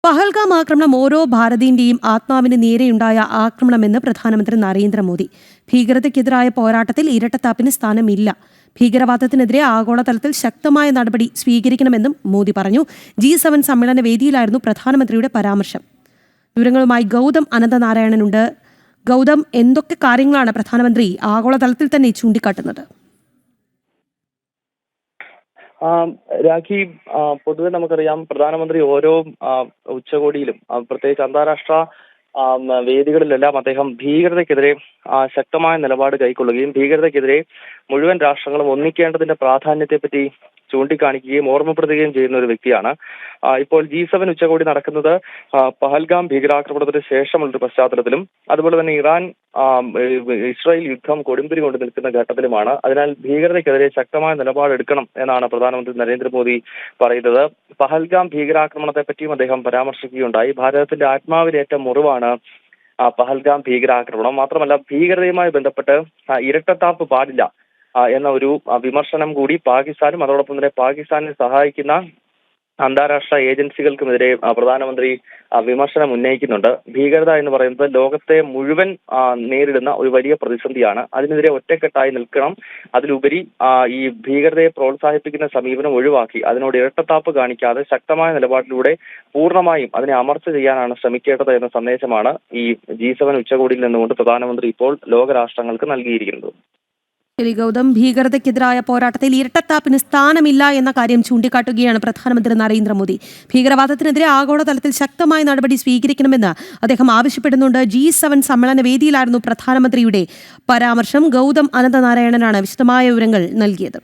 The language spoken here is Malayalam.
പഹൽഗാം ആക്രമണം ഓരോ ഭാരതീയന്റെയും ആത്മാവിന് നേരെയുണ്ടായ ആക്രമണമെന്ന് പ്രധാനമന്ത്രി നരേന്ദ്രമോദി. ഭീകരതയ്ക്കെതിരായ പോരാട്ടത്തിൽ ഇരട്ടത്താപ്പിന് സ്ഥാനമില്ല. ഭീകരവാദത്തിനെതിരെ ആഗോളതലത്തിൽ ശക്തമായ നടപടി സ്വീകരിക്കണമെന്നും മോദി പറഞ്ഞു. G7 സമ്മേളന വേദിയിലായിരുന്നു പ്രധാനമന്ത്രിയുടെ പരാമർശം. വിവരങ്ങളുമായി ഗൗതം അനന്തനാരായണനുണ്ട്. ഗൗതം, എന്തൊക്കെ കാര്യങ്ങളാണ് പ്രധാനമന്ത്രി ആഗോളതലത്തിൽ തന്നെ ചൂണ്ടിക്കാട്ടുന്നത്? രാഖി, പൊതുവെ നമുക്കറിയാം പ്രധാനമന്ത്രി ഓരോ ഉച്ചകോടിയിലും പ്രത്യേകിച്ച് അന്താരാഷ്ട്ര വേദികളിലെല്ലാം അദ്ദേഹം ഭീകരതയ്ക്കെതിരെ ശക്തമായ നിലപാട് കൈക്കൊള്ളുകയും ഭീകരതയ്ക്കെതിരെ മുഴുവൻ രാഷ്ട്രങ്ങളും ഒന്നിക്കേണ്ടതിന്റെ പ്രാധാന്യത്തെപ്പറ്റി ചൂണ്ടിക്കാണിക്കുകയും ഓർമ്മപ്പെടുത്തുകയും ചെയ്യുന്ന ഒരു വ്യക്തിയാണ്. ഇപ്പോൾ G7 ഉച്ചകോടി നടക്കുന്നത് പഹൽഗാം ഭീകരാക്രമണത്തിന് ശേഷമുള്ളൊരു പശ്ചാത്തലത്തിലും അതുപോലെ തന്നെ ഇറാൻ ഇസ്രായേൽ യുദ്ധം കൊടുമ്പിരി കൊണ്ട് നിൽക്കുന്ന ഘട്ടത്തിലുമാണ്. അതിനാൽ ഭീകരതയ്ക്കെതിരെ ശക്തമായ നിലപാടെടുക്കണം എന്നാണ് പ്രധാനമന്ത്രി നരേന്ദ്രമോദി പറയുന്നത്. പഹൽഗാം ഭീകരാക്രമണത്തെ പറ്റിയും അദ്ദേഹം പരാമർശിക്കുകയുണ്ടായി. ഭാരതത്തിന്റെ ആത്മാവിനേറ്റ മുറിവാണ് പഹൽഗാം ഭീകരാക്രമണം. മാത്രമല്ല, ഭീകരതയുമായി ബന്ധപ്പെട്ട് ഇരട്ടത്താപ്പ് പാടില്ല എന്ന ഒരു വിമർശനം കൂടി പാകിസ്ഥാനും അതോടൊപ്പം തന്നെ പാകിസ്ഥാനെ സഹായിക്കുന്ന അന്താരാഷ്ട്ര ഏജൻസികൾക്കുമെതിരെ പ്രധാനമന്ത്രി വിമർശനം ഉന്നയിക്കുന്നുണ്ട്. ഭീകരത എന്ന് പറയുന്നത് ലോകത്തെ മുഴുവൻ നേരിടുന്ന ഒരു വലിയ പ്രതിസന്ധിയാണ്. അതിനെതിരെ ഒറ്റക്കെട്ടായി നിൽക്കണം. അതിലുപരി ഈ ഭീകരതയെ പ്രോത്സാഹിപ്പിക്കുന്ന സമീപനം ഒഴിവാക്കി അതിനോട് ഇരട്ടത്താപ്പ് കാണിക്കാതെ ശക്തമായ നിലപാടിലൂടെ പൂർണ്ണമായും അതിനെ അമർച്ച ചെയ്യാനാണ് ശ്രമിക്കേണ്ടത് എന്ന സന്ദേശമാണ് ഈ G7 ഉച്ചകോടിയിൽ നിന്നുകൊണ്ട് പ്രധാനമന്ത്രി ഇപ്പോൾ ലോകരാഷ്ട്രങ്ങൾക്ക് നൽകിയിരിക്കുന്നത്. ശരി ഗൗതം, ഭീകരതയ്ക്കെതിരായ പോരാട്ടത്തിൽ ഇരട്ടത്താപ്പിന് സ്ഥാനമില്ല എന്ന കാര്യം ചൂണ്ടിക്കാട്ടുകയാണ് പ്രധാനമന്ത്രി നരേന്ദ്രമോദി. ഭീകരവാദത്തിനെതിരെ ആഗോളതലത്തിൽ ശക്തമായ നടപടി സ്വീകരിക്കണമെന്ന് അദ്ദേഹം ആവശ്യപ്പെടുന്നുണ്ട്. G7 സമ്മേളന വേദിയിലായിരുന്നു പ്രധാനമന്ത്രിയുടെ പരാമർശം. ഗൗതം അനന്തനാരായണനാണ് വിശദമായ വിവരങ്ങൾ നൽകിയത്.